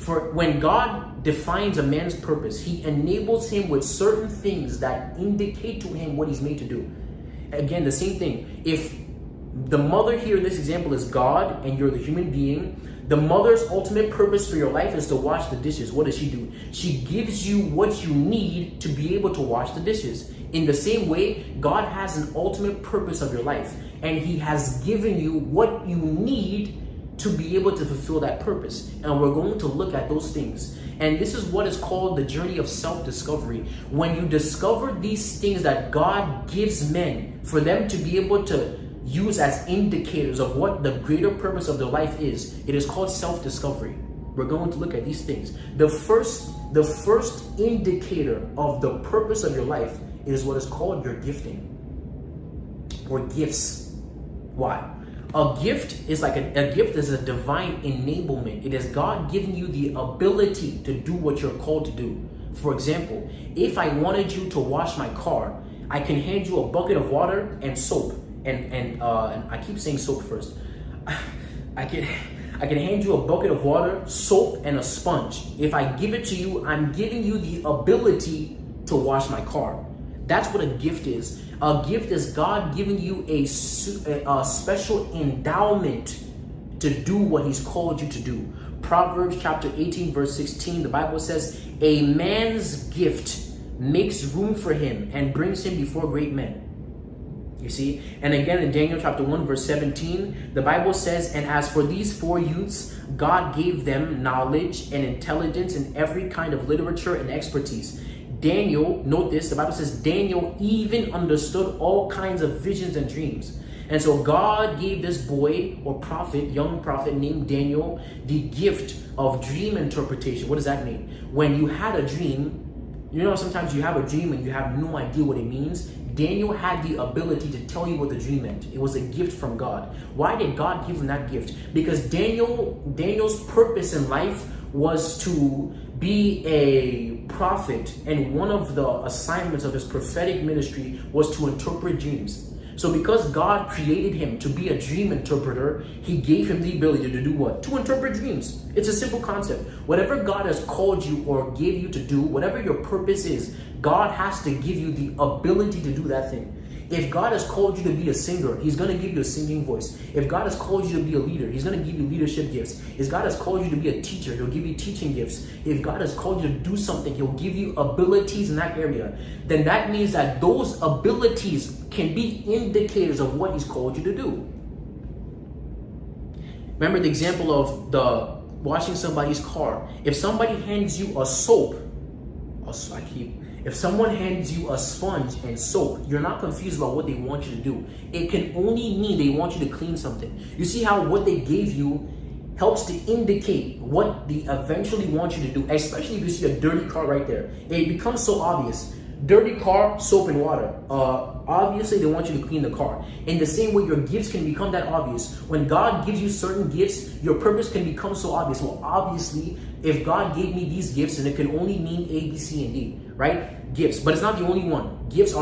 For when God defines a man's purpose, he enables him with certain things that indicate to him what he's made to do. Again, the same thing. If the mother here in this example is God and you're the human being, the mother's ultimate purpose for your life is to wash the dishes. What does she do? She gives you what you need to be able to wash the dishes. In the same way, God has an ultimate purpose of your life, and he has given you what you need to be able to fulfill that purpose. And we're going to look at those things. And this is what is called the journey of self-discovery. When you discover these things that God gives men for them to be able to use as indicators of what the greater purpose of their life is, it is called self-discovery. We're going to look at these things. The first indicator of the purpose of your life is what is called your gifting or gifts. Why? A gift is like a gift is a divine enablement. It is God giving you the ability to do what you're called to do. For example, if I wanted you to wash my car, I can hand you a bucket of water and soap. And I keep saying soap first. I can hand you a bucket of water, soap, and a sponge. If I give it to you, I'm giving you the ability to wash my car. That's what a gift is. A gift is God giving you a special endowment to do what he's called you to do. Proverbs chapter 18 verse 16, the Bible says, a man's gift makes room for him and brings him before great men. You see? And again in Daniel chapter 1 verse 17, the Bible says, and as for these 4 youths, God gave them knowledge and intelligence in every kind of literature and expertise. Daniel, note this, the Bible says Daniel even understood all kinds of visions and dreams. And so God gave this boy or prophet, young prophet named Daniel, the gift of dream interpretation. What does that mean? When you had a dream, you know, sometimes you have a dream and you have no idea what it means. Daniel had the ability to tell you what the dream meant. It was a gift from God. Why did God give him that gift? Because Daniel's purpose in life was to be a prophet, and one of the assignments of his prophetic ministry was to interpret dreams. So because God created him to be a dream interpreter, he gave him the ability to do what? To interpret dreams. It's a simple concept. Whatever God has called you or gave you to do, whatever your purpose is, God has to give you the ability to do that thing. If God has called you to be a singer, he's going to give you a singing voice. If God has called you to be a leader, he's going to give you leadership gifts. If God has called you to be a teacher, he'll give you teaching gifts. If God has called you to do something, he'll give you abilities in that area. Then that means that those abilities can be indicators of what he's called you to do. Remember the example of the washing somebody's car. If somebody hands you a soap, if someone hands you a sponge and soap, you're not confused about what they want you to do. It can only mean they want you to clean something. You see how what they gave you helps to indicate what they eventually want you to do, especially if you see a dirty car right there. It becomes so obvious. Dirty car, soap and water. Obviously, they want you to clean the car. In the same way, your gifts can become that obvious. When God gives you certain gifts, your purpose can become so obvious. Well, obviously, if God gave me these gifts, then it can only mean A, B, C, and D, right? Gifts. But it's not the only one. Gifts are